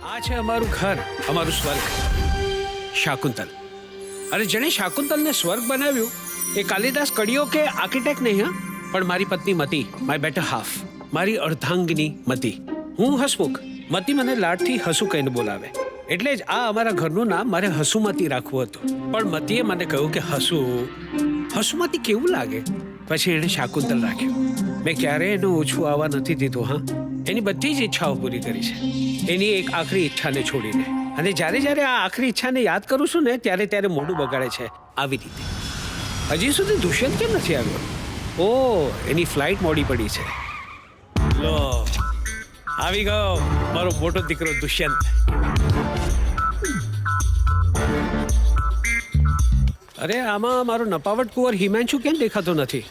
આ છે અમારું ઘર, અમારું સ્વર્ગ, શાકુંતલ. અરે જેણે શાકુંતલને સ્વર્ગ બનાવ્યું એ કાલિદાસ કડીઓ કે આર્કિટેક્ટ નહીં, હા, પણ મારી પત્ની મતી, માય બેટર હાફ, મારી અર્ધાંગિની મતી. હું હસમુખ, મતી મને લાડથી હસુ કહીને બોલાવે, એટલે જ આ અમારા ઘરનું નામ મારે હસુમતી રાખવું હતું. પણ મતીએ મને કહ્યું કે હસુમતી કેવું લાગે, પછી એણે શાકુંતલ રાખ્યું. મેં ક્યારેય એનું ઓછું આવવા નથી દીધું. હા, એની બધી જ ઈચ્છાઓ પૂરી કરી છે, એની એક આખરી ઈચ્છાને છોડીને. અને જ્યારે આ આખરી ઈચ્છાને યાદ કરું છું ને ત્યારે મોઢું બગાડે છે આવી રીતે. હજી સુધી દુષ્યંત કેમ નથી આવ્યો? ઓ, એની ફ્લાઇટ મોડી પડી છે. લો, આવી ગયો મારો મોટો દીકરો દુષ્યંત. અરે આમાં મારો નપાવટ કુંવર હિમાંશુ કેમ દેખાતો નથી?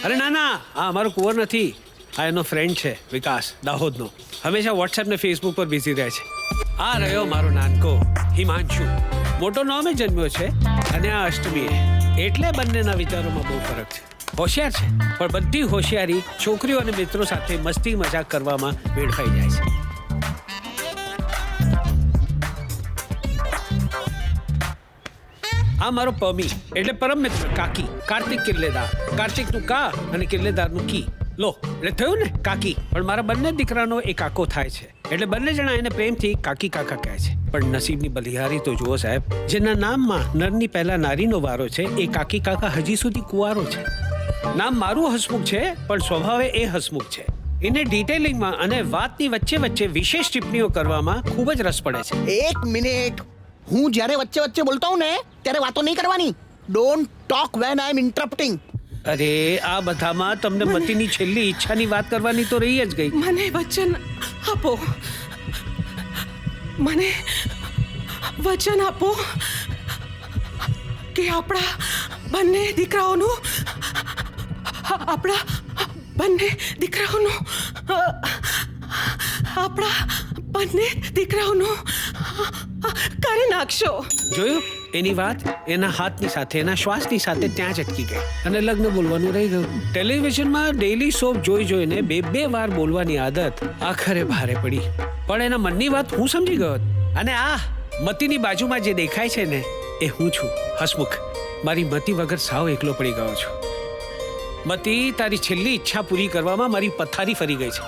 અરે ના, આ અમારો કુંવર નથી, આ એનો ફ્રેન્ડ છે વિકાસ, દાહોદનો. હંમેશા વોટ્સએપ ને ફેસબુક પર બિઝી રહે છે. આ રહ્યો મારો નાનકો હિમાંશુ. મોટો નોમે જન્મ્યો છે અને આ અષ્ટમીએ, એટલે બંનેના વિચારોમાં બહુ ફરક છે. હોશિયાર છે, પણ બધી હોશિયારી છોકરીઓ અને મિત્રો સાથે મસ્તી મજાક કરવામાં વેડફાઈ જાય છે. આ મારો પમી એટલે પરમ મિત્ર કાકી, કાર્તિક કિલ્લેદાર. કાર્તિકનું કા અને કિલ્લેદારનું કી. લો, એટલે થયું ને કાકી. પણ મારા બંને દીકરાનો એ કાકો થાય છે, એટલે બંને જણા એને પ્રેમથી કાકી કાકા કહે છે. પણ નસીબની બલિહારી તો જુઓ સાહેબ, જેના નામમાં નરની પહેલા નારીનો વારો છે એ કાકી કાકા હજી સુધી કુંવારો છે. નામ મારું હસમુખ છે, પણ સ્વભાવે એ હસમુખ છે. એને ડિટેલિંગમાં અને વાતની વચ્ચે વિશેષ ટિપ્પણીઓ કરવામાં ખૂબ જ રસ પડે છે. એક મિનિટ, હું જ્યારે વચ્ચે બોલતો હું ને ત્યારે વાતો નહીં કરવાની. Don't talk when I am interrupting. અરે આ બધામાં તમને મતીની છેલ્લી ઈચ્છાની વાત કરવાની તો રહી જ ગઈ. મને વચન આપો, મને વચન આપો કે આપણા બંને દીકરાઓનું કરી નાખશો. જોયું, એની વાત એના હાથની સાથે, એના શ્વાસની સાથે ત્યાં જ અટકી ગઈ અને લગ્ન બોલવાનું રહી ગયું. ટેલિવિઝનમાં ડેઈલી સોપ જોઈને બે વાર બોલવાની આદત આખરે ભારે પડી. પણ એના મનની વાત હું સમજી ગયો. અને આ મતીની બાજુમાં જે દેખાય છે ને એ હું છું, હસમુખ. મારી મતી વગર સાવ એકલો પડી ગયો છું. મતી, તારી છેલ્લી ઈચ્છા પૂરી કરવામાં મારી પથારી ફરી ગઈ છે.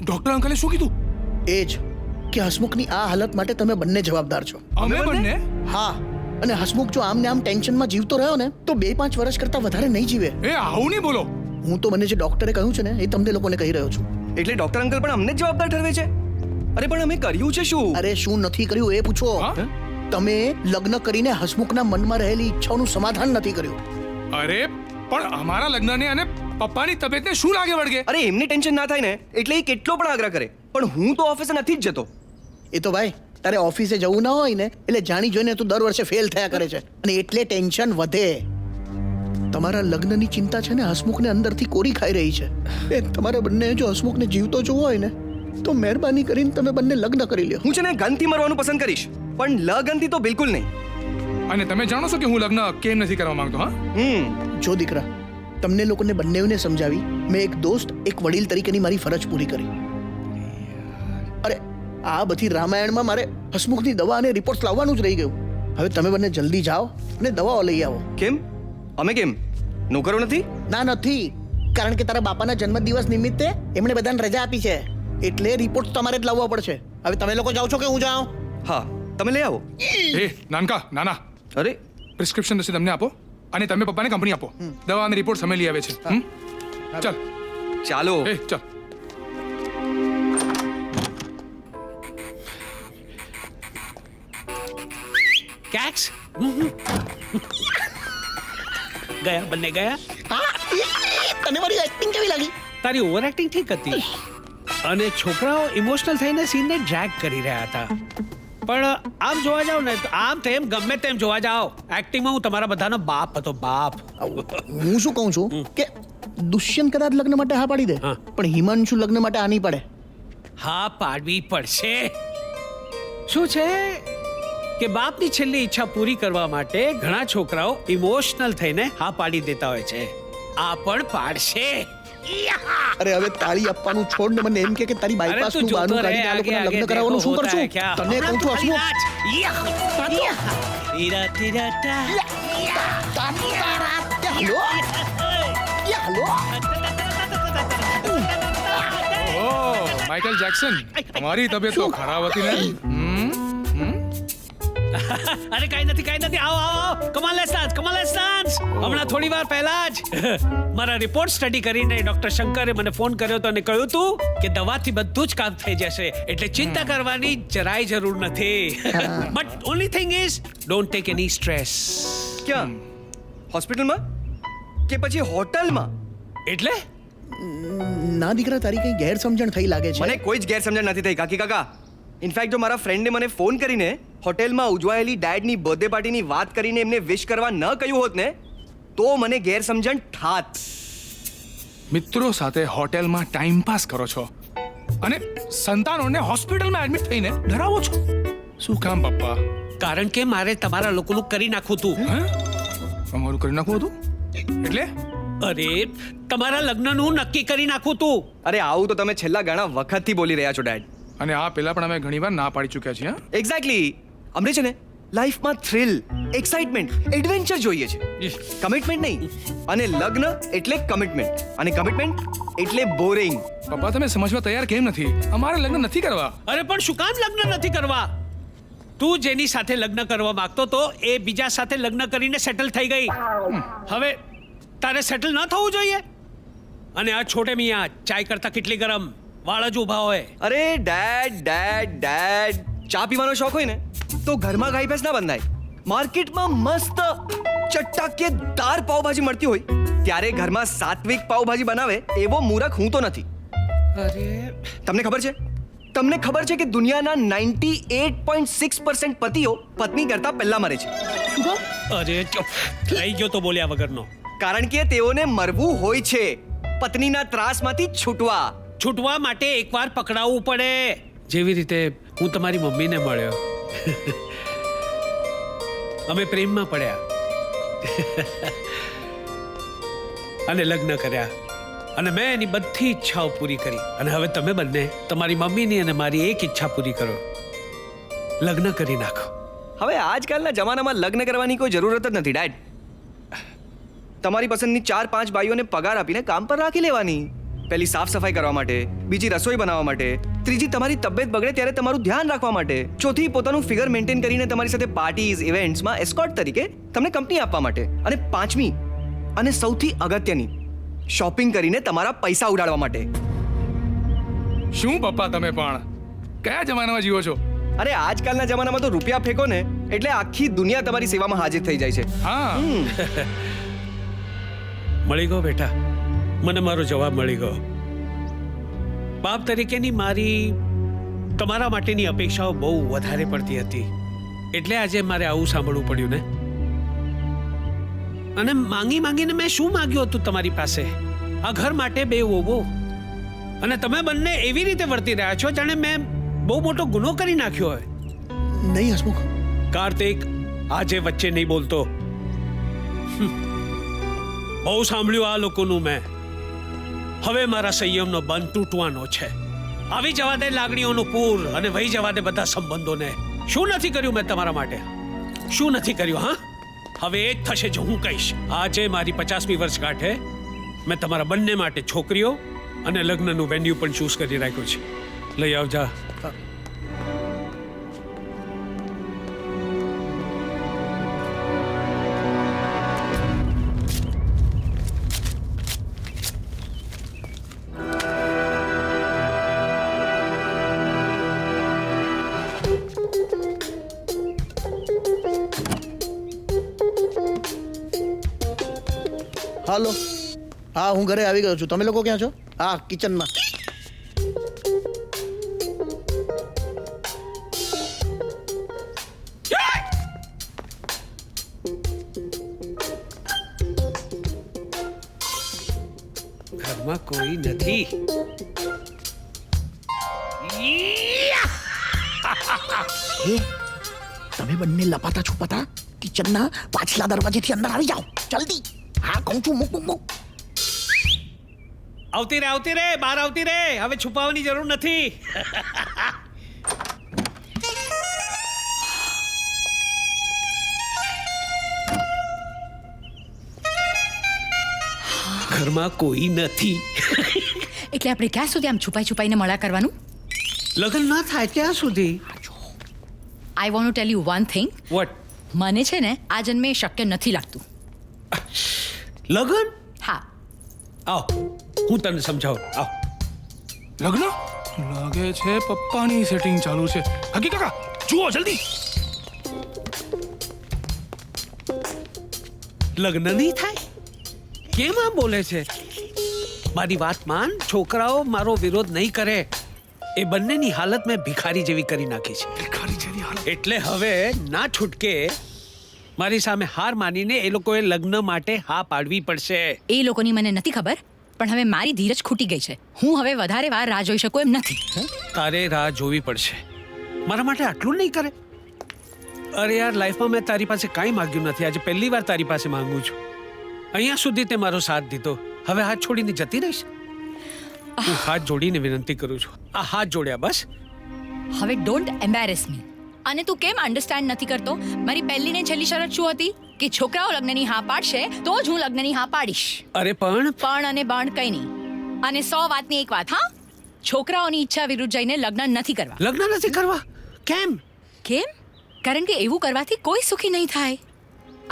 ડોક્ટર અંકલે શું કીધું? એ જ કે હસમુખની આ હાલત માટે તમે બંને જવાબદાર છો. અમે બંને? હા, અને હસમુખ જો આમને આમ ટેન્શનમાં જીવતો રહ્યો ને તો 2-5 વર્ષ કરતા વધારે નહીં જીવે. એ આવું નહીં બોલો. હું તો મને જે ડોક્ટરે કહ્યું છે ને એ તમને લોકોને કહી રહ્યો છું. એટલે ડોક્ટર અંકલ પણ અમને જ જવાબદાર ઠરવે છે? અરે પણ અમે કર્યું છે શું? અરે શું નથી કર્યું એ પૂછો. તમે લગ્ન કરીને હસમુખના મનમાં રહેલી ઈચ્છાઓનું સમાધાન નથી કર્યું. અરે પણ અમારા લગ્નને અને પપ્પાની તબિયતને શું લાગે વળગે? અરે એમની ટેન્શન ના થાય ને એટલે એ કેટલો પણ આગ્રહ કરે, પણ હું તો ઓફિસે નથી જ જતો. એ તો ભાઈ, તારે ઓફિસે જવું ના હોય ને એટલે જાણી જોઈને તું દર વર્ષે ફેલ થયા કરે છે અને એટલે ટેન્શન વધે. તમારા લગ્નની ચિંતા છે ને હસમુખને અંદરથી કોરી ખાઈ રહી છે. એ તમારે બંને જો હસમુખને જીવતો જોવો હોય ને તો મહેરબાની કરીને તમે બંને લગ્ન કરી લ્યો. હું છે ને ગનથી મરવાનું પસંદ કરીશ, પણ લગનથી તો બિલકુલ નહીં. અને તમે જાણો છો કે હું લગ્ન કેમ નથી કરવા માંગતો? હા, જો દીકરા, તમને લોકોને બંનેને સમજાવી મેં એક દોસ્ત, એક વડીલ તરીકેની મારી ફરજ પૂરી કરી. અરે આ બધી રામાયણમાં મારે હસમુખની દવા અને રિપોર્ટ લાવવાનું જ રહી ગયું. હવે તમે બંને જલ્દી જાઓ અને દવાઓ લઈ આવો. કેમ? અમે કેમ નોકરો નથી? ના, નથી, કારણ કે તારા બાપાના જન્મદિવસ નિમિત્તે એમણે બધાને રજા આપી છે, એટલે રિપોર્ટ તમારે જ લાવવા પડશે. હવે તમે લોકો જાઓ છો કે હું જાઉં? હા, તમે લઈ આવો. એ નાના, અરે પ્રિસ્ક્રિપ્શન રસીદ અમને આપો અને તમે પપ્પાને કંપની આપો. દવા અને રિપોર્ટ અમે લઈ આવે છે. ચાલ ચાલો. ચાલ. કેક્સ ગયા, બંને ગયા. તને મારી એક્ટિંગ કેવી લાગી? તારી ઓવર એક્ટિંગ ઠીક હતી અને છોકરાઓ ઇમોશનલ થઈને સીનને ડ્રેગ કરી રહ્યા હતા. પણ આમ જોવા જાવ ને તો આમ તેમ ગમે તેમ જોવા જાવ, એક્ટિંગમાં હું તમારા બધાનો બાપ હતો, બાપ. હું શું કહું છું કે દુષ્યંત કદાચ લગ્ન માટે હા પાડી દે, પણ હિમાંશુ લગ્ન માટે આ નહીં પડે. હા પાડવી પડશે. શું છે કે બાપની છેલ્લી ઈચ્છા પૂરી કરવા માટે ઘણા છોકરાઓ ઇમોશનલ થઈને હા પાડી દેતા હોય છે. આ પણ પાડશે. અરે હવે તાળી આપવાનું છોડ ને મને એમ કે તારી અરે બાયપાસ તું નું બહાનું જોતો રહે, કાઢીને આ આગે લોકોને આગે લગ્ન देखो કરાવવાનું શું होता है કરશું? क्या? તને કહું છું હસમુખ. તીરા તીરા તા. હલો હલો ઓહ માઇકલ જેક્સન તમારી તબિયત તો ખરાબ હતી ને અરે કાઈ નથી આવો કમાલ લેટ્સ ડાન્સ. હમણાં થોડી વાર પહેલા જ મારા રિપોર્ટ સ્ટડી કરીને ડોક્ટર શંકરે મને ફોન કર્યો તો અને કહ્યું તું કે દવાથી બધું જ કામ થઈ જશે એટલે ચિંતા કરવાની જરાય જરૂર નથી. But only thing is don't take any stress. ક્યાં હોસ્પિટલમાં કે પછી હોટલમાં? એટલે ના દીકરા તારી કઈ ગેરસમજણ થઈ લાગે છે. મને કોઈ જ ગેરસમજણ નથી થઈ કાકી કાકા. ઇનફેક્ટ જો મારા ફ્રેન્ડે મને ફોન કરીને હોટેલમાં ઉજવાયેલી ડેડની બર્થડે પાર્ટીની વાત કરીને એમને વિશ કરવા ન કહ્યું હોત ને તો મને ગેરસમજણ થાત. મિત્રો સાથે હોટેલમાં ટાઈમ પાસ કરો છો અને સંતાનોને હોસ્પિટલમાં એડમિટ થઈને ડરાવો છો. શું કામ પપ્પા? કારણ કે મારે તમારા લોકોનું કરી નાખવું હતું. હે? અમારું કરી નાખવું હતું એટલે અરે તમારા લગ્નનું નક્કી કરી નાખવું હતું. અરે આવું તો તમે છેલ્લા ઘણા વખતથી બોલી રહ્યા છો ડેડ. અને આ પહેલા પણ અમે ઘણીવાર ના પાડી ચૂક્યા છીએ. એક્ઝેક્ટલી. અમને છે ને લાઈફમાં થ્રિલ, એક્સાઇટમેન્ટ, એડવેન્ચર જોઈએ છે. કમિટમેન્ટ નહીં. અને લગ્ન એટલે કમિટમેન્ટ અને કમિટમેન્ટ એટલે બોરિંગ. પપ્પા તમે સમજવા તૈયાર કેમ નથી? અમારે લગ્ન નથી કરવા. અરે પણ શું કામ લગ્ન નથી કરવા? તું જેની સાથે લગ્ન કરવા માંગતો તો એ બીજા સાથે લગ્ન કરીને સેટલ થઈ ગઈ. હવે તારે સેટલ ન થવું જોઈએ? અને આ છોટે મિયા ચાય કરતા કેટલી ગરમ વાળ જ ઊભા હોય. અરે ડેડ ચા પીવાનો શોખ હોય ને તો ઘરમાં ગાય ભેંસ ના બંધાય. માર્કેટમાં મસ્ત ચટાકેદાર પાવભાજી મળતી હોય ત્યારે ઘરમાં સાત્વિક પાવભાજી બનાવે એવો મૂરખ હું તો નથી. અરે તમને ખબર છે કે દુનિયાના 98.6% પતિઓ પત્ની કરતા પહેલા મરે છે. અરે ચૂપ થઈ ગયો તો બોલ્યા વગરનો. કારણ કે તેઓને મરવું હોય છે પત્નીના ત્રાસમાંથી છૂટવા માટે એકવાર પકડાવવું પડે. જેવી રીતે હું તમારી મમ્મીને મળ્યો. અમે પ્રેમમાં પડ્યા અને લગ્ન કર્યા અને મેં એની બધી ઈચ્છાઓ પૂરી કરી અને હવે તમે બંને તમારી મમ્મીની અને મારી એક ઈચ્છા પૂરી કરો. લગ્ન કરી નાખો. હવે આજકાલના જમાનામાં લગ્ન કરવાની કોઈ જરૂરત જ નથી ડેડ. તમારી પસંદની 4-5 બાઈઓને પગાર આપીને કામ પર રાખી લેવાની. પહેલી સાફ સફાઈ કરવા માટે, બીજી રસોઈ બનાવવા માટે, ત્રીજી તમારી તબિયત બગડે ત્યારે તમારું ધ્યાન રાખવા માટે, ચોથી પોતાનું ફિગર મેન્ટેન કરીને તમારી સાથે પાર્ટીઝ ઇવેન્ટ્સમાં એસ્કોર્ટ તરીકે તમને કંપની આપવા માટે, અને પાંચમી અને સૌથી અગત્યની શોપિંગ કરીને તમારા પૈસા ઉડાડવા માટે. શું પપ્પા તમે પણ કયા જમાનામાં જીવો છો? અરે આજકાલના જમાનામાં તો રૂપિયા ફેંકો ને એટલે આખી દુનિયા તમારી સેવામાં હાજર થઈ જાય છે. હા મળી ગયો બેટા, મને મારો જવાબ મળી ગયો. બાપ તરીકેની મારી તમારા માટેની અપેક્ષાઓ બહુ વધારે પડતી હતી એટલે આજે મારે આવું સાંભળવું પડ્યું ને. અને માંગીને મેં શું માંગ્યું હતું તમારી પાસે? આ ઘર માટે 2 વહુઓ અને તમે બંને એવી રીતે વર્તી રહ્યા છો જાણે મેં બહુ મોટો ગુનો કરી નાખ્યો હોય. નહીં હસમુખ. કાર્તિક આજે વચ્ચે નહીં બોલતો. બહુ સાંભળ્યું આ લોકોનું મેં. હવે મારા સંયમનો બંધ તૂટવાનો છે. આવી જવા દે લાગણીઓનું પૂર અને વહી જવા દે બધા સંબંધોને. શું નથી કર્યું મેં તમારા માટે? શું નથી કર્યું? હા, હવે એ જ થશે જો હું કહીશ. આજે મારી 50મી વર્ષગાંઠે મેં તમારા બંને માટે છોકરીઓ અને લગ્નનું વેન્યુ પણ ચૂઝ કરી રાખ્યું છે. લઈ આવજા. હાલો. હા હું ઘરે આવી ગયો છું. તમે લોકો ક્યાં છો? હા કિચનમાં. ઘરમાં કોઈ નથી. એ તમે બંને લપાતા છુપાતા કિચનના પાછલા દરવાજેથી અંદર આવી જાઓ જલ્દી. હા કહું છું મૂક મૂક મૂક. આવતી રે બહાર આવતી રે. હવે છુપાવવાની જરૂર નથી. ઘરમાં કોઈ નથી. એટલે આપણે ક્યાં સુધી આમ છુપાઈને મળા કરવાનું? લગ્ન ના થાય ત્યાં સુધી. I want to tell you one thing. What? મને છે ને આ જન્મે એ શક્ય નથી લાગતું. લગ્ન? હા, આવ હું તને સમજાવું. આવ. લગ્ન લાગે છે પપ્પાની સેટિંગ ચાલુ છે. હકી કાકા જુઓ જલ્દી. લગ્ન નહીં થાય? કેમ આમ બોલે છે? મારી વાત માન. છોકરાઓ મારો વિરોધ નહીં કરે. એ બંનેની હાલત મેં ભિખારી જેવી કરી નાખી છે. ભિખારી જેવી હાલત. એટલે હવે ના છૂટકે મારી સામે હાર માનીને એ લોકોએ લગ્ન માટે હા પાડવી પડશે. એ લોકોની મને નથી ખબર, પણ હવે મારી ધીરજ ખૂટી ગઈ છે. હું હવે વધારે વાર રાહ જોઈ શકું એમ નથી. તારે રાહ જોવી પડશે. મારા માટે આટલું નહીં કરે? અરે યાર, લાઈફમાં મેં તારી પાસે કાંઈ માંગ્યું નથી. આજે પહેલી વાર તારી પાસે માંગુ છું. અહીંયા સુધી તે મારો સાથ દીધો. હવે હાથ છોડીને જતી રહીશ? હું હાથ જોડીને વિનંતી કરું છું. આ હાથ જોડ્યા બસ. હવે ડોન્ટ એમ્બેરેસ મી. અને તું કેમ અન્ડરસ્ટેન્ડ નથી કરતો? મારી પહેલી ને છેલ્લી શરત શું હતી? કે છોકરાઓ લગ્નની હા પાડશે તો જ હું લગ્નની હા પાડીશ. અરે પણ પણ અને બાણ કઈ નહીં. અને 100 વાતની એક વાત, હા, છોકરાઓની ઈચ્છા વિરુદ્ધ જઈને લગ્ન નથી કરવા. લગ્ન નથી કરવા? કેમ? કેમ? કારણ કે એવું કરવાથી કોઈ સુખી નહીં થાય.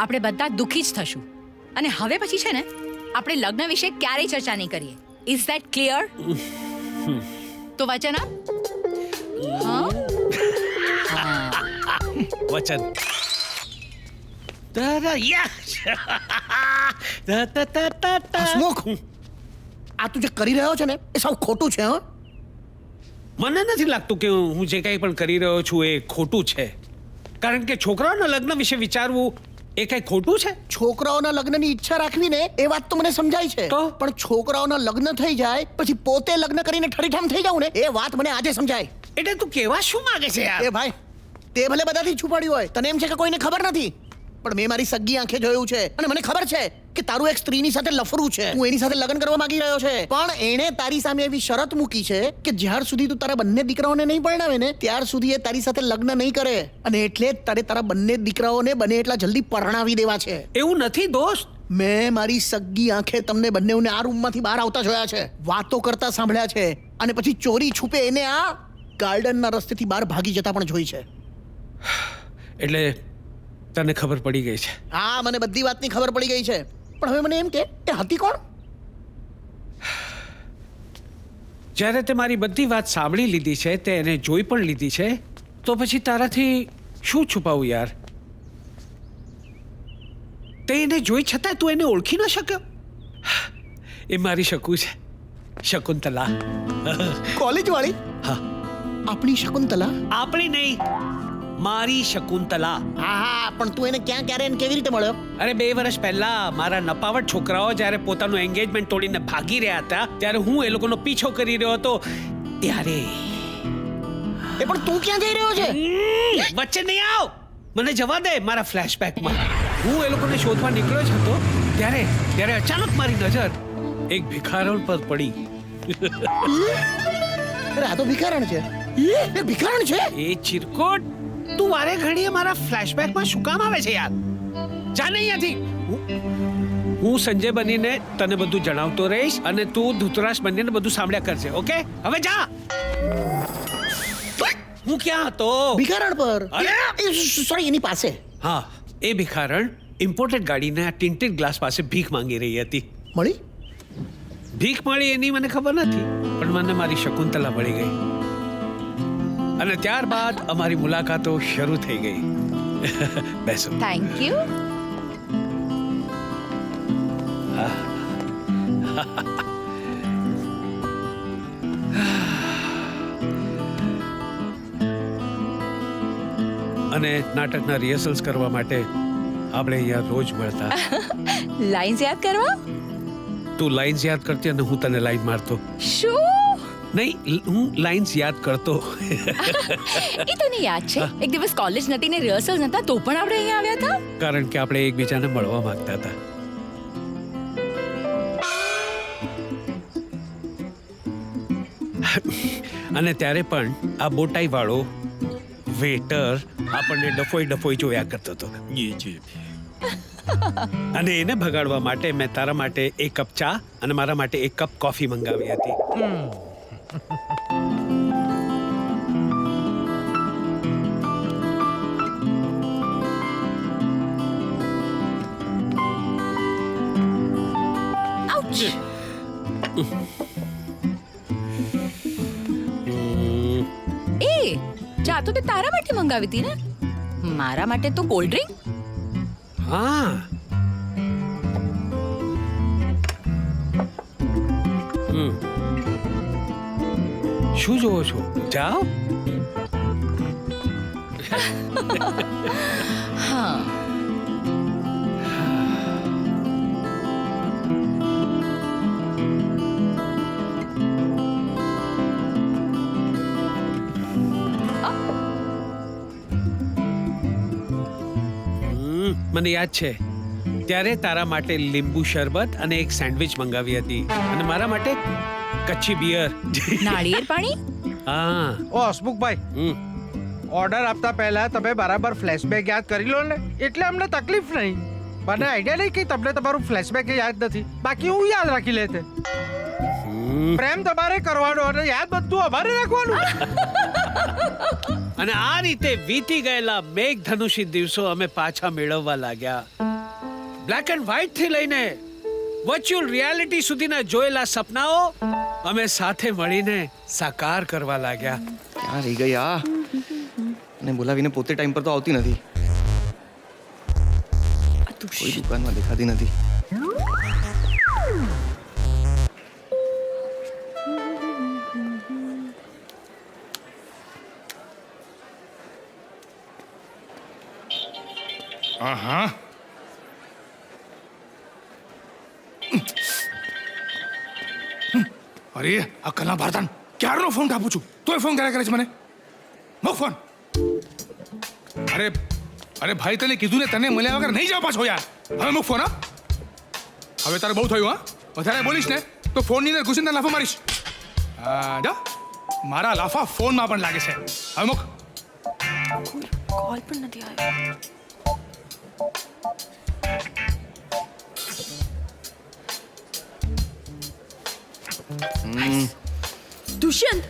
આપણે બધા દુઃખી જ થશું. અને હવે પછી છે ને આપણે લગ્ન વિશે ક્યારેય ચર્ચા નહીં કરીએ. Is that clear? તો વચન આપ. હા, વચન. હસમુખ, આ તું જે કરી રહ્યો છે ને એ સાવ ખોટું છે. હા, મને નથી લાગતું કે હું જે કંઈ પણ કરી રહ્યો છું એ ખોટું છે. કારણ કે છોકરાઓના લગ્ન વિશે વિચારવું એ કંઈ ખોટું છે? છોકરાઓના લગ્નની ઈચ્છા રાખવી ને એ વાત તો મને સમજાય છે. તો? પણ છોકરાઓના લગ્ન થઈ જાય પછી પોતે લગ્ન કરીને ઠરીઠામ થઈ જાવ ને એ વાત મને આજે સમજાય. એટલે તું કેવા શું માંગે છે યાર? એ ભાઈ, તે ભલે બધાથી છુપાડ્યું હોય, તને એમ છે કે કોઈને ખબર નથી, પણ મેં મારી સગી આંખે જોયું છે અને મને ખબર છે કે તારું એક સ્ત્રીની સાથે લફરું છે. તું એની સાથે લગ્ન કરવા માંગી રહ્યો છે, પણ એણે તારી સામે એવી શરત મૂકી છે કે જ્યાર સુધી તું તારા બંને દીકરાઓને નહીં પરણાવે ને ત્યાર સુધી એ તારી સાથે લગ્ન નહીં કરે. અને એટલે જ તારે તારા બંને દીકરાઓને બને એટલા જલ્દી પરણાવી દેવા છે. એવું નથી દોસ્ત. મેં મારી સગી આંખે તમને બંનેઓને આ રૂમમાંથી બહાર આવતા જોયા છે, વાતો કરતા સાંભળ્યા છે, અને પછી ચોરી છુપે એને આ ગાર્ડનના રસ્તેથી બહાર ભાગી જતા પણ જોઈ છે. એટલે તને ખબર પડી ગઈ છે? હા, મને બધી વાતની ખબર પડી ગઈ છે. પણ હવે મને એમ કે એ હતી કોણ? જ્યારે તે મારી બધી વાત સાંભળી લીધી છે, તે એને જોઈ પણ લીધી છે, તો પછી તારાથી શું છુપાવું યાર? તે એને જોઈ છતાં તું એને ઓળખી ન શક્યો? એ મારી શકુ છે, શકુંતલા. કોલેજ વાળી? હા. આપણી શકુંતલા? આપણી નહીં, મારી શકુંતલા. હા હા, પણ તું એને ક્યાં ક્યારે અને કેવી રીતે મળ્યો? અરે 2 વર્ષ પહેલા મારા નપાવટ છોકરાઓ જ્યારે પોતાનું એન્ગેજમેન્ટ તોડીને ભાગી રહ્યા હતા ત્યારે હું એ લોકોનો પીછો કરી રહ્યો હતો. ત્યારે એ પણ તું ક્યાં જઈ રહ્યો છે? વચ્ચે નહીં આવ, મને જવા દે. મારા ફ્લેશબેકમાં હું એ લોકોને શોધવા નીકળ્યો જ હતો ત્યારે અચાનક મારી નજર એક ભિખારણ પર પડી. અરે આ તો ભિખારણ છે. એ ભિખારણ છે? એ ચિરકોટ, તું વારે ઘડીએ મારા ફ્લેશબેકમાં શું કામ આવે છે યાર? જા નહીં અહીંયાથી. હું સંજય બનીને તને બધું જણાવતો રહીશ અને તું ધૃતરાષ્ટ્ર બનીને બધું સાંભળ્યા કરજે. ઓકે, હવે જા. હું ક્યાં હતો? ભિખારણ પર. અરે! સોરી, એની પાસે. હા, એ ભિખારણ ઇમ્પોર્ટેડ ગાડીના ટિન્ટેડ ગ્લાસ પાસે ભીખ માંગી રહી હતી. મળી? ભીખ મળી એની મને ખબર નથી, પણ મને મારી શકુંતલા મળી ગઈ. અને ત્યારબાદ અમારી મુલાકાતો શરૂ થઈ ગઈ. બેસો. Thank you. અને નાટકના રિહર્સલ્સ કરવા માટે આપણે અહીંયા રોજ મળતા. લાઇન્સ યાદ કરવા? તું લાઇન્સ યાદ કરતી અને હું તને લાઈન મારતો. શું? નહીં હું લાઇન્સ યાદ કરતો. એ તને યાદ છે એક દિવસ કોલેજ નથી ને રિહર્સલ નતા તો પણ આપણે અહીંયા આવ્યા હતા. કારણ કે આપણે એકબીજાને મળવા માંગતા હતા. અને ત્યારે પણ આ બોટાઈ વાળો વેટર આપણને ડફોઈ જોયા કરતો હતો. અને એને ભગાડવા માટે મેં તારા માટે એક કપ ચા અને મારા માટે એક કપ કોફી મંગાવી હતી. એ ચા તો તે તારા માટે મંગાવી હતી ને, મારા માટે તો કોલ્ડ ડ્રિંક. હા શું જોવો છો? જાઓ. હા મને યાદ છે ત્યારે તારા માટે લીંબુ શરબત અને એક સેન્ડવિચ મંગાવી હતી અને મારા માટે કચ્છી બિયર. નાળિયેર પાણી. હા ઓ હસમુખભાઈ, હમ. ઓર્ડર આપતા પહેલા તમે બરાબર ફ્લેશબેક યાદ કરી લો ને, એટલે અમને તકલીફ નહીં. મને આઈડિયા નહીં કે તમને તમારું ફ્લેશબેક યાદ નથી, બાકી હું યાદ રાખી લેતે. પ્રેમ તમારે કરવાનો અને યાદ બધું અમારે રાખવાનું. અને આ રીતે વીતી ગયેલા મેઘધનુષી દિવસો અમે પાછા મેળવવા લાગ્યા. બ્લેક એન્ડ વ્હાઇટ થી લઈને વર્ચ્યુઅલ રિયાલિટી સુધીના જોયેલા સપનાઓ અમે સાથે મળીને સાકાર કરવા લાગ્યા. ક્યાં રહી ગઈ આ? અને બોલાવીને પોતે ટાઈમ પર તો આવતી નથી. કોઈ દુકાનમાં દેખાતી નથી. હા અરે આ કલા ભારતાન ક્યારનો ફોન કાપું છું તોય ફોન કર્યા કરે છે મને. મૂક ફોન. અરે અરે ભાઈ તને કીધું ને તને મળ્યા વગર નહીં જાવ પાછો યાર. હવે મૂક ફોન. હા હવે તારે બહુ થયું. હા વધારે બોલીશ ને તો ફોનની અંદર ઘૂસીને લાફો મારીશ. હા જા મારા લાફા ફોનમાં પણ લાગે છે. હવે મૂક. કોલ પણ નથી આવ્યો. દુષ્યંત,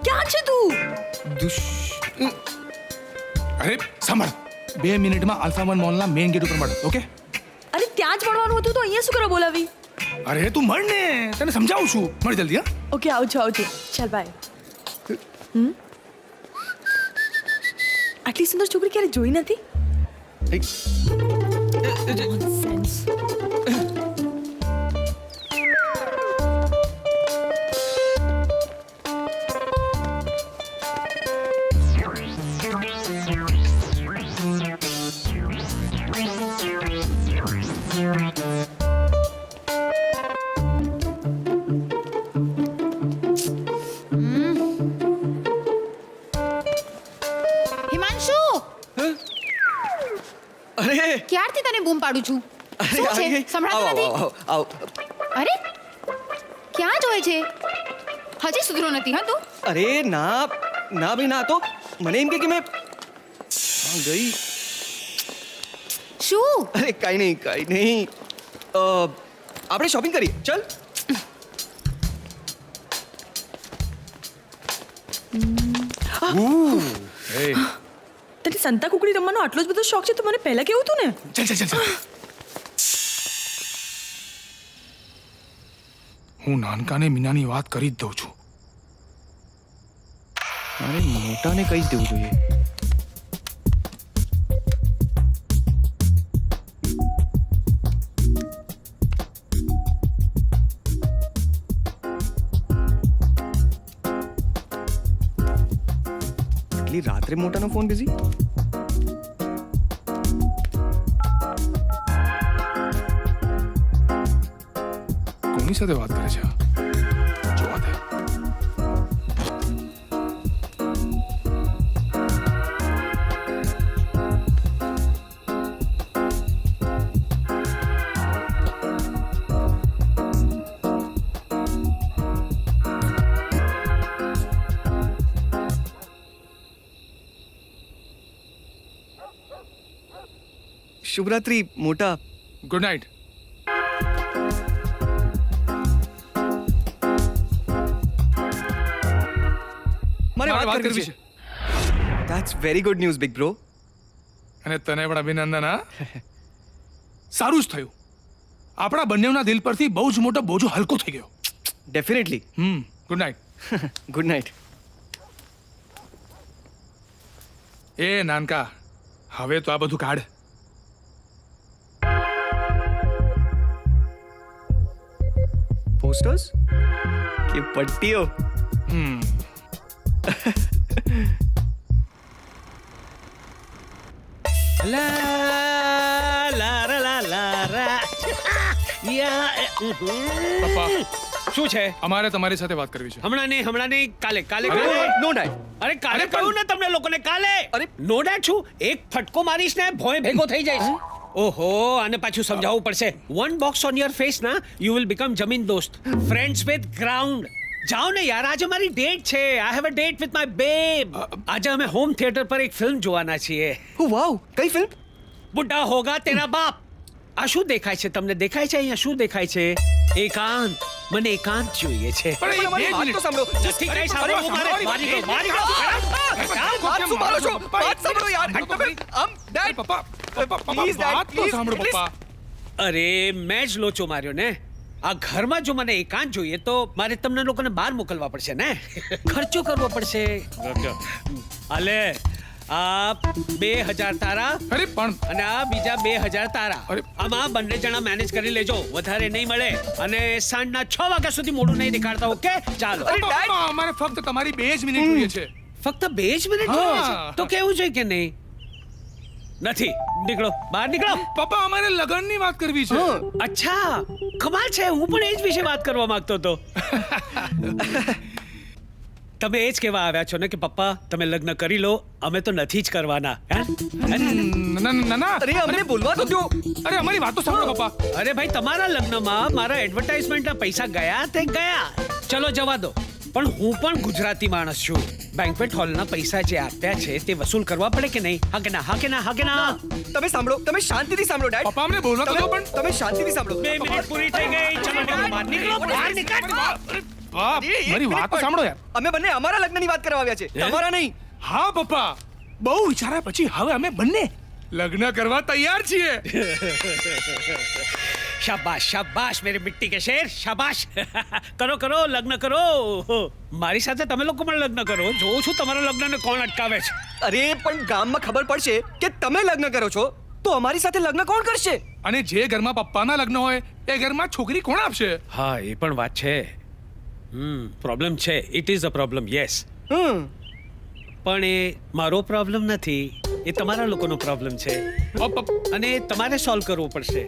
ક્યાં છે તું? અરે સાંભળ 2 મિનિટમાં આલ્ફા 1 મોલના મેઇન ગેટ ઉપર મળ. ઓકે? અરે ત્યાં જ મળવાનું હતું તો અહીંયા શું કરવા બોલાવી? અરે તું મળ ને તને સમજાવું છું. મળ જલ્દી. હા ઓકે આવું છું ચાલ બાય. આટલી સુંદર છોકરી ક્યારે જોઈ નથી. Nonsense. હિમાંશુ, અરે ક્યારથી તને બૂમ પાડું છું? શું છે? સંભળાતું નથી? અરે ક્યાં જોય છે? હજી સુધરો નથી. હા તું? અરે ના ના ભાઈ ના. તો મને એમ કે મેં ગઈ. શું? અરે કાઈ નહીં. આપણે શોપિંગ કરીએ. ચલ. તને સંતા કુકડી રમવાનો આટલો જ બધો શોખ છે તો મને પહેલા કેવું હતું ને. ચાલ હું નાનકાને મીનાની વાત કરી જ દઉં છું. મારે મોટાને કહી જ દેવું જોઈએ. એટલી રાત્રે મોટાનો ફોન બિઝી. કોની સાથે વાત કરે છે? જોવા દે. શુભરાત્રી મોટા. Good night. મારે વાત કરવી છે. That's very good news big bro. અને તને પણ અભિનંદન. હા સારું જ થયું. આપણા બંનેના દિલ પરથી બહુ જ મોટો બોજો હલકો થઈ ગયો. Definitely. Good night. Good night. એ નાનકા, હવે તો આ બધું કાઢ. પોસ્ટર્સ કે પટ્ટીઓ? પપ્પા, શું છે? અમારે તમારી સાથે વાત કરવી છે. હમણાં નહીં, કાલે કાલે અરે, કાલે. નો ડેડ. અરે કાલે કહ્યું ને તમને લોકોને કાલે. અરે. નો ડેટ છું, એક ફટકો મારીશ ને ભોંય ભેગો થઈ જઈશ. ઓહો, આને પાછું સમજાવવું પડશે. One box on your face ના યુ વિલ બીકમ જમીન દોસ્ત, ફ્રેન્ડ્સ વિથ ગ્રાઉન્ડ. જાઓ ને યાર, આજે મારી ડેટ છે. I have a date with my babe. આજે અમે હોમ થિયેટર પર એક ફિલ્મ જોવાના છીએ. ઓ વાવ, કઈ ફિલ્મ? બુઢા હોગા તેરા બાપ. આ શું દેખાય છે તમને? દેખાય છે અહીંયા શું દેખાય છે? એકાંત. મને એકાંત જોઈએ છે. પણ એ મારી બે વાત મિનિટ. તો સાંભળો. નથી કઈ સાંભળવું મારે. મારી દો. વાત શું મારો છો? વાત સાંભળો યાર. તમે આમ ડેડ. પપ્પા, પપ્પા, Please, Dad, વાત તો please, સાંભળો please. પપ્પા. અરે મેં જ લોચો માર્યો ને. આ ઘરમાં જો મને એકાંત જોઈએ તો મારે તમને લોકોને બહાર મોકલવા પડશે ને. ખર્ચો કરવો પડશે. અલે આ 2000 તારા અરે પણ અને આ બીજા 2000 તારા. અરે. આમાં બંને જણા મેનેજ કરી લેજો, વધારે નહીં મળે. અને સાંજના 6 વાગ્યા સુધી મોઢું નહીં દેખાડતા. ઓકે ચાલો. અરે, Dad. પપ્પા, અમારે ફક્ત તમારી 2 જ મિનિટ જોઈએ છે. ફક્ત 2 જ મિનિટ હા. જોઈએ છે. તો કેવું જોઈએ કે નહીં? નથી. નીકળો, બહાર નીકળો. પપ્પા, અમારે લગ્નની વાત કરવી છે. અચ્છા, કમાલ છે. હું પણ એ જ વિશે વાત કરવા માંગતો હતો. તમે એ જ કહેવા આવ્યા છો ને કે પપ્પા તમે લગ્ન કરી લો, અમે તો નથી જ કરવાના. હે? ના ના અરે અમને બોલવા તો દો. અરે અમારી વાત તો સાંભળો પપ્પા. અરે ભાઈ, તમારા લગ્નમાં મારા એડવર્ટાઇઝમેન્ટના પૈસા ગયા તે ગયા. ચલો જવા દો. પણ હું પણ ગુજરાતી માણસ છું. બેન્ક્વેટ હોલના પૈસા જે આપ્યા છે તે વસૂલ કરવા પડે કે નહીં? હા કે ના? હા કે ના? હા કે ના? તમે સાંભળો, તમે શાંતિથી સાંભળો ડેડ. પપ્પા, અમને બોલવા તો દો પણ. તમે શાંતિથી સાંભળો. 2 મિનિટ પૂરી થઈ ગઈ. ચલો નીકળો, બહાર નીકળો, બહાર નીકળો. બાપ, એક મારી મિનિટ વાત તો પણ. સાંભળો યાર. અમે બંને અમારા લગ્નની વાત કરવા આવ્યા છે, તમારા નહીં. હા પપ્પા, બહુ વિચાર્યા પછી હવે અમે બંને લગ્ન કરવા તૈયાર છીએ. શાબાશ શાબાશ મેરી મિટ્ટી કે શેર, શાબાશ. કરો કરો, લગ્ન કરો. મારી સાથે તમે લોકો પણ લગ્ન કરો. જોઉં છું તમારા લગ્નને કોણ અટકાવે છે. અરે પણ ગામમાં ખબર પડશે કે તમે લગ્ન કરો છો તો અમારી સાથે લગ્ન કોણ કરશે? અને જે ઘરમાં પપ્પાના લગ્ન હોય એ ઘરમાં છોકરી કોણ આપશે? હા, એ પણ વાત છે. પ્રોબ્લેમ છે. It is a problem, yes. પણ એ મારો પ્રોબ્લેમ નથી, એ તમારા લોકોનો પ્રોબ્લેમ છે. અને તમારે સોલ્વ કરવો પડશે.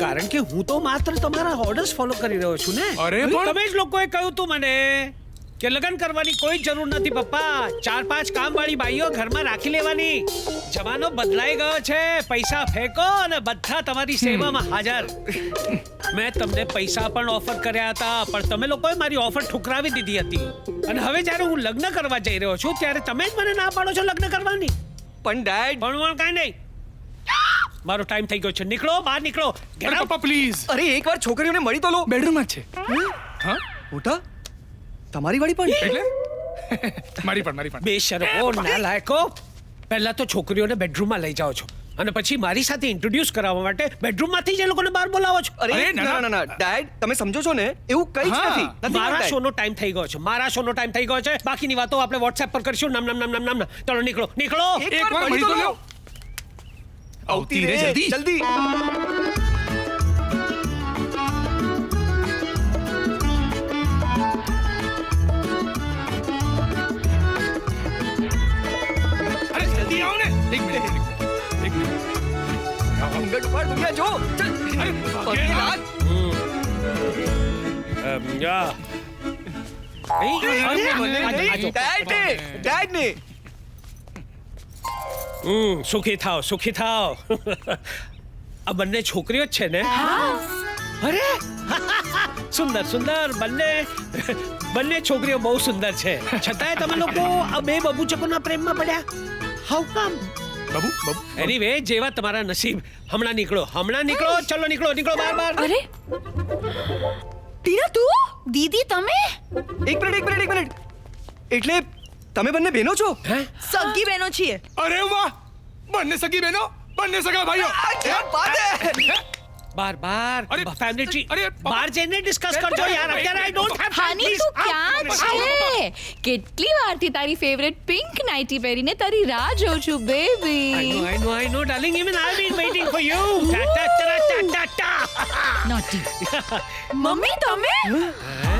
કારણ કે હું તો માત્ર તમારા ઓર્ડર્સ ફોલો કરી રહ્યો છું ને. અરે પણ- તમે જ લોકોએ કહ્યું તું મને કે લગ્ન કરવાની કોઈ જરૂર નથી પપ્પા. 4-5 કામવાળી બાઈઓ ઘરમાં રાખી લેવાની. જમાનો બદલાઈ ગયો છે. પૈસા ફેંકો અને બધા તમારી સેવામાં હાજર. મેં તમને પૈસા પણ ઓફર કર્યા હતા, પણ તમે લોકોએ મારી ઓફર ઠુકરાવી દીધી હતી. અને હવે જ્યારે હું લગ્ન કરવા જઈ રહ્યો છું ત્યારે તમે જ મને ના પાડો છો લગ્ન કરવાની. પણ ડેડ. પણ કાંઈ નહીં. મારો ટાઈમ થઈ ગયો છે. નીકળો, બહાર નીકળો. Get અરે out. પપ્પા પ્લીઝ. અરે એકવાર છોકરીઓને મળી તો લો. બેડરૂમમાં જ છે. હા મોટા તમારી વાળી પણ એટલે મારી પણ બેશરમો, નાલાયકો. પહેલા તો છોકરીઓને બેડરૂમમાં લઈ જાઓ છો અને પછી મારી સાથે ઇન્ટ્રોડ્યુસ કરાવવા માટે બેડરૂમમાંથી જ એ લોકોને બહાર બોલાવો છો. અરે અરે, ના ના ના ડેડ તમે સમજો છો ને એવું કઈ જ હા. નથી. મારા નથી શોનો ટાઈમ થઈ ગયો છે. મારા શોનો ટાઈમ થઈ ગયો છે. બાકીની વાતો આપણે WhatsApp પર કરશું. નામ નામ નામ નામ નામ. ચલો નીકળો, નીકળો. એકવાર મળી તો લો. આવતી રે જલ્દી. જલ્દી. અરે જલ્દી આવો ને. એક મિનિટ. ઘૂંઘટ ઉપાડ દુનિયા જો. ચલ. અરે, પગે લાગ. ડેડ ને સુખી થાવ, સુખી થાવ. આ બંને છોકરીઓ જ છે ને? અરે સુંદર સુંદર બંને છોકરીઓ બહુ સુંદર છે. છતાંય તમે લોકો આ બે બબૂચકોના પ્રેમમાં પડ્યા. How come? બાબુ બાબુ એનીવે જેવા તમારા નસીબ. હમણાં નીકળો ચલો નીકળો બહાર. અરે ટીના તું દીદી તમે એક મિનિટ એટલે તમે બંને બહેનો છો સગી બહેનો છીએ. અરે વાહ, બંને સગી બહેનો, બંને સગા ભાઈઓ. બાર અરે, ફેમિલી ટ્રી. અરે, બહાર જઈને ડિસ્કસ કરજો યાર. અત્યારે આઈ ડોન્ટ હેવ હાની તું ક્યાં છે? કેટલી વારથી તારી ફેવરેટ પિંક નાઇટી પહેરીને તારી રાહ જોઉં છું baby. I know darling, even I've been waiting for you. Ta ta ta ta ta ta. Naughty. Mummy તમે હે?